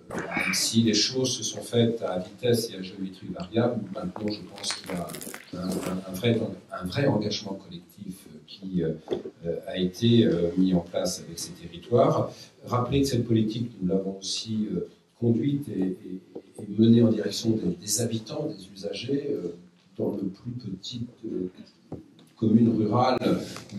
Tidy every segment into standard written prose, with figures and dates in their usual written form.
Même si les choses se sont faites à vitesse et à géométrie variable, maintenant je pense qu'il y a un vrai engagement collectif qui a été mis en place avec ces territoires. Rappelez que cette politique, nous l'avons aussi conduite et menée en direction des habitants, des usagers, dans le plus petite commune rurale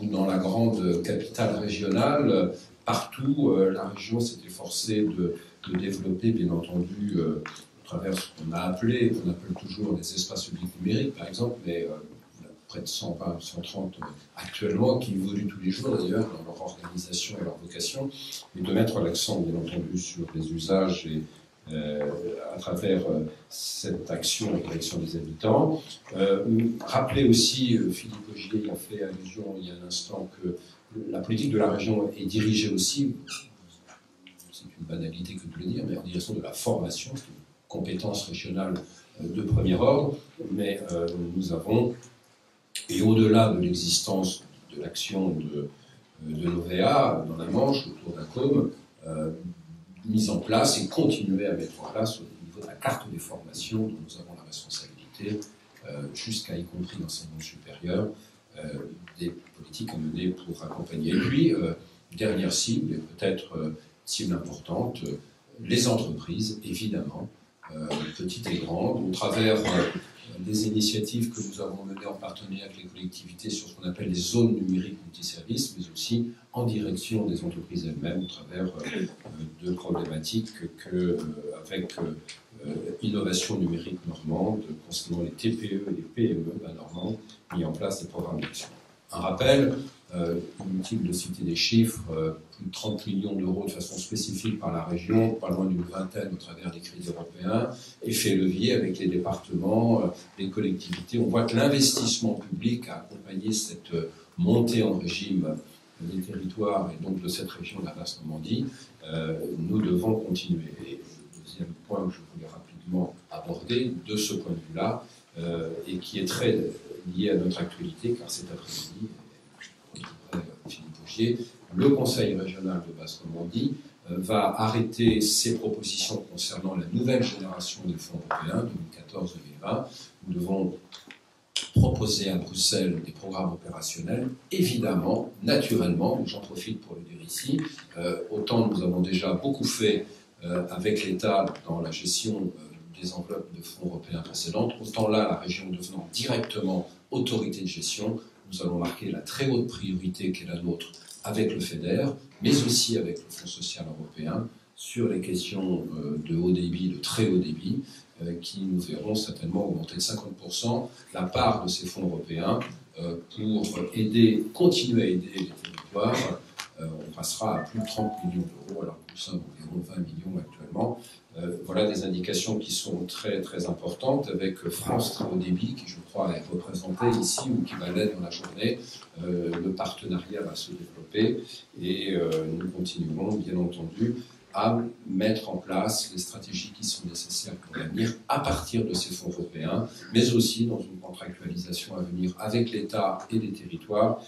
ou dans la grande capitale régionale. Partout, la région s'est efforcée de développer, bien entendu, à travers ce qu'on appelle toujours des espaces publics numériques, par exemple, mais près de 120, 130 actuellement, qui évoluent tous les jours d'ailleurs dans leur organisation et leur vocation, et de mettre l'accent, bien entendu, sur les usages et à travers cette action en direction des habitants. Rappelez aussi, Philippe Ogier a fait allusion il y a un instant, que la politique de la région est dirigée aussi, c'est une banalité que de le dire, mais en direction de la formation, c'est une compétence régionale de premier ordre, mais nous avons, et au-delà de l'existence de l'action de l'OVA dans la Manche, autour d'ACOM, mise en place et continuer à mettre en place au niveau de la carte des formations dont nous avons la responsabilité, jusqu'à y compris l'enseignement supérieur, des politiques à mener pour accompagner. Et puis, dernière cible, et peut-être cible importante, les entreprises, évidemment, petites et grandes, au travers des initiatives que nous avons menées en partenariat avec les collectivités sur ce qu'on appelle les zones numériques multiservices, mais aussi en direction des entreprises elles-mêmes, au travers de problématiques avec Innovation numérique normande, concernant les TPE et les PME normandes, mis en place des programmes d'action. Un rappel, inutile de citer des chiffres, plus de 30 millions d'euros de façon spécifique par la région, pas loin d'une vingtaine au travers des crédits européens, effet levier avec les départements, les collectivités. On voit que l'investissement public a accompagné cette montée en régime des territoires et donc de cette région de la Basse-Normandie. Nous devons continuer. Et le deuxième point que je voulais rapidement aborder de ce point de vue-là, et qui est très lié à notre actualité, car cet après-midi, Philippe Ogier, le Conseil régional de Basse-Normandie va arrêter ses propositions concernant la nouvelle génération des fonds européens 2014-2020. Nous devons proposer à Bruxelles des programmes opérationnels, évidemment, naturellement, j'en profite pour le dire ici, autant nous avons déjà beaucoup fait avec l'État dans la gestion des enveloppes de fonds européens précédentes, autant là, la région devenant directement autorité de gestion, nous allons marquer la très haute priorité qui est la nôtre avec le FEDER, mais aussi avec le Fonds social européen, sur les questions de haut débit, de très haut débit, qui nous verront certainement augmenter de 50% la part de ces fonds européens pour continuer à aider les territoires. On passera à plus de 30 millions d'euros, alors que nous sommes environ 20 millions actuellement. Voilà des indications qui sont très, très importantes, avec France Très Haut Débit, qui je crois est représenté ici ou qui va l'être dans la journée. Le partenariat va se développer et nous continuerons, bien entendu, à mettre en place les stratégies qui sont nécessaires pour l'avenir à partir de ces fonds européens, mais aussi dans une contractualisation à venir avec l'État et les territoires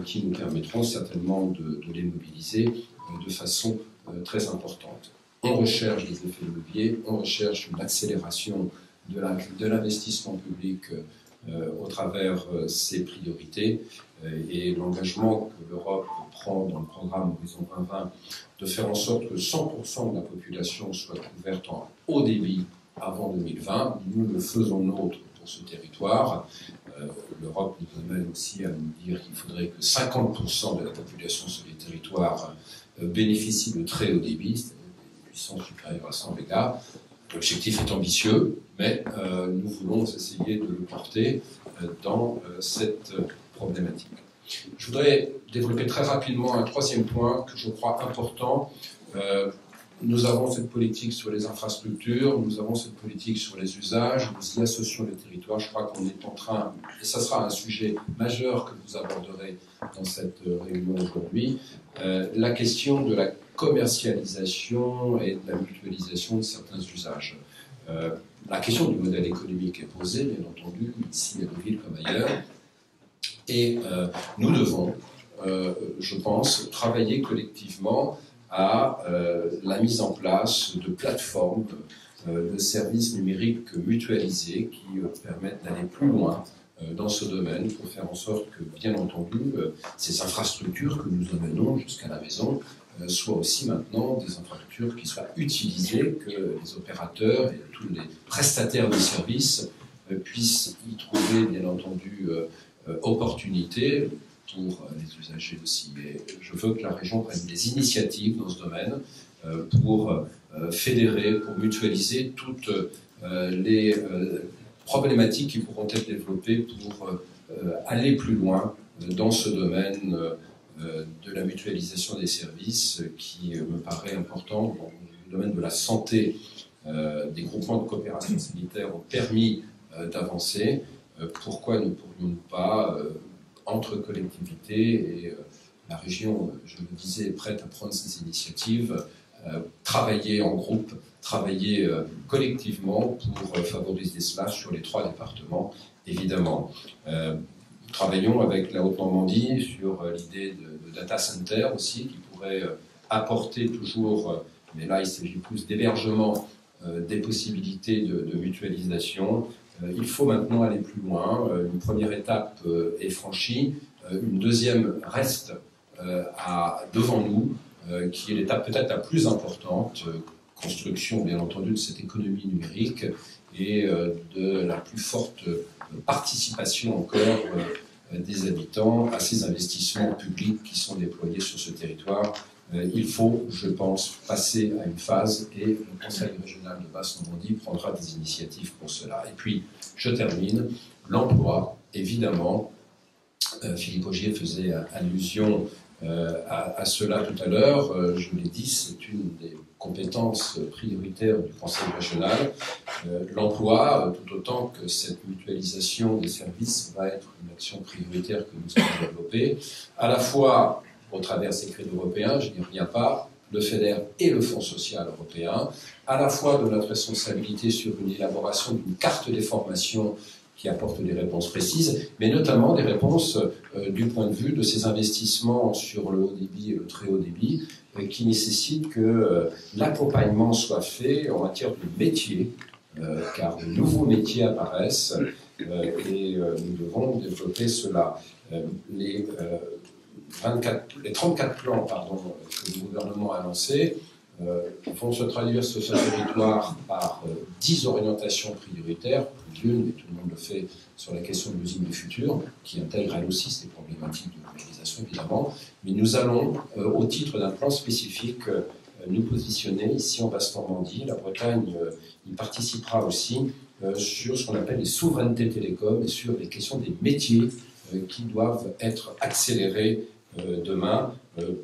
qui nous permettront certainement de les mobiliser de façon très importante. On recherche des effets de levier, on recherche une accélération de l'investissement public au travers ces priorités et l'engagement que l'Europe prend dans le programme Horizon 2020 de faire en sorte que 100% de la population soit couverte en haut débit avant 2020. Nous le faisons nôtre pour ce territoire. L'Europe nous amène aussi à nous dire qu'il faudrait que 50% de la population sur les territoires bénéficie de très haut débit, c'est-à-dire des puissances supérieures à 100 mégas. L'objectif est ambitieux, mais nous voulons essayer de le porter dans cette problématique. Je voudrais développer très rapidement un troisième point que je crois important. Nous avons cette politique sur les infrastructures, nous avons cette politique sur les usages, nous y associons les territoires. Je crois qu'on est en train, et ça sera un sujet majeur que vous aborderez dans cette réunion aujourd'hui, la question de la commercialisation et de la mutualisation de certains usages. La question du modèle économique est posée, bien entendu, ici à Deauville comme ailleurs, et nous devons, je pense, travailler collectivement à la mise en place de plateformes de services numériques mutualisés qui permettent d'aller plus loin dans ce domaine pour faire en sorte que, bien entendu, ces infrastructures que nous amenons jusqu'à la maison soient aussi maintenant des infrastructures qui soient utilisées, que les opérateurs et tous les prestataires de services puissent y trouver, bien entendu, opportunité pour les usagers aussi. Et je veux que la région prenne des initiatives dans ce domaine pour fédérer, pour mutualiser toutes les problématiques qui pourront être développées pour aller plus loin dans ce domaine de la mutualisation des services qui me paraît important. Dans le domaine de la santé, des groupements de coopération sanitaire ont permis d'avancer. Pourquoi ne pourrions-nous pas, entre collectivités, et la région, je le disais, est prête à prendre ces initiatives, travailler en groupe, travailler collectivement pour favoriser cela sur les 3 départements, évidemment. Nous travaillons avec la Haute-Normandie sur l'idée de data center aussi, qui pourrait apporter toujours, mais là il s'agit plus d'hébergement, des possibilités de mutualisation. Il faut maintenant aller plus loin. Une première étape est franchie, une deuxième reste devant nous, qui est l'étape peut-être la plus importante, construction bien entendu de cette économie numérique et de la plus forte participation encore des habitants à ces investissements publics qui sont déployés sur ce territoire. Il faut, je pense, passer à une phase et le Conseil régional de Basse-Normandie prendra des initiatives pour cela. Et puis, je termine, l'emploi, évidemment. Philippe Ogier faisait allusion à cela tout à l'heure. Je l'ai dit, c'est une des compétences prioritaires du Conseil régional. L'emploi, tout autant que cette mutualisation des services, va être une action prioritaire que nous allons développer, à la fois au travers des crédits européens, je n'y reviens pas, le FEDER et le Fonds social européen, à la fois de notre responsabilité sur une élaboration d'une carte des formations qui apporte des réponses précises, mais notamment des réponses du point de vue de ces investissements sur le haut débit et le très haut débit, qui nécessitent que l'accompagnement soit fait en matière de métiers, car de nouveaux métiers apparaissent, et nous devons développer cela. Les 34 plans que le gouvernement a lancés vont se traduire sur ce territoire par 10 orientations prioritaires, plus d'une, mais tout le monde le fait sur la question de l'usine du futur, qui intègre elle aussi ces problématiques de localisation évidemment, mais nous allons, au titre d'un plan spécifique, nous positionner ici en Basse-Normandie. La Bretagne y participera aussi sur ce qu'on appelle les souverainetés télécom et sur les questions des métiers qui doivent être accélérés demain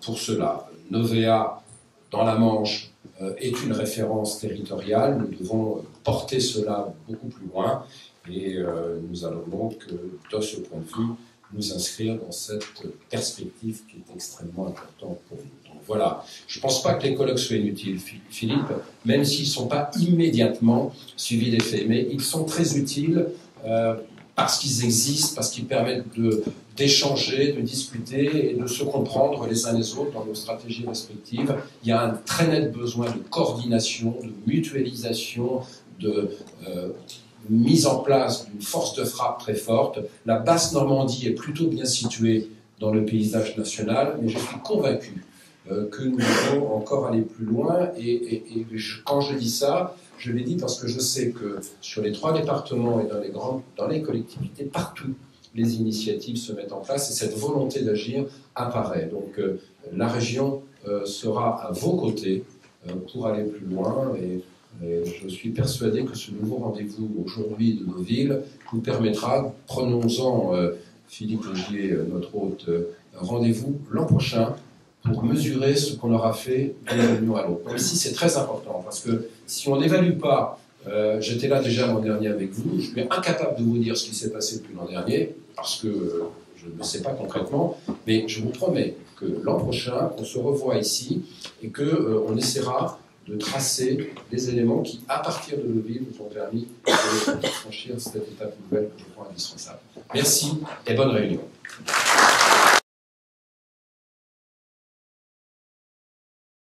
pour cela. Novea, dans la Manche, est une référence territoriale. Nous devons porter cela beaucoup plus loin et nous allons donc, de ce point de vue, nous inscrire dans cette perspective qui est extrêmement importante pour nous. Donc voilà, je ne pense pas que les colloques soient inutiles, Philippe, même s'ils ne sont pas immédiatement suivis d'effets, mais ils sont très utiles parce qu'ils existent, parce qu'ils permettent d'échanger, de discuter et de se comprendre les uns les autres dans nos stratégies respectives. Il y a un très net besoin de coordination, de mutualisation, de mise en place d'une force de frappe très forte. La Basse-Normandie est plutôt bien située dans le paysage national, mais je suis convaincu que nous devons encore aller plus loin. Et quand je dis ça, je l'ai dit parce que je sais que sur les 3 départements et dans les collectivités, partout, les initiatives se mettent en place et cette volonté d'agir apparaît. Donc la région sera à vos côtés pour aller plus loin et je suis persuadé que ce nouveau rendez-vous aujourd'hui de nos villes nous permettra, prenons-en Philippe Ogier, notre hôte, rendez-vous l'an prochain pour mesurer ce qu'on aura fait d'une réunion à l'autre. Ici, c'est très important, parce que si on n'évalue pas, j'étais là déjà l'an dernier avec vous, je suis incapable de vous dire ce qui s'est passé depuis l'an dernier, parce que je ne sais pas concrètement, mais je vous promets que l'an prochain, on se revoit ici, et qu'on essaiera de tracer les éléments qui, à partir de nos villes, nous ont permis de franchir cette étape nouvelle que je crois indispensable. Merci et bonne réunion.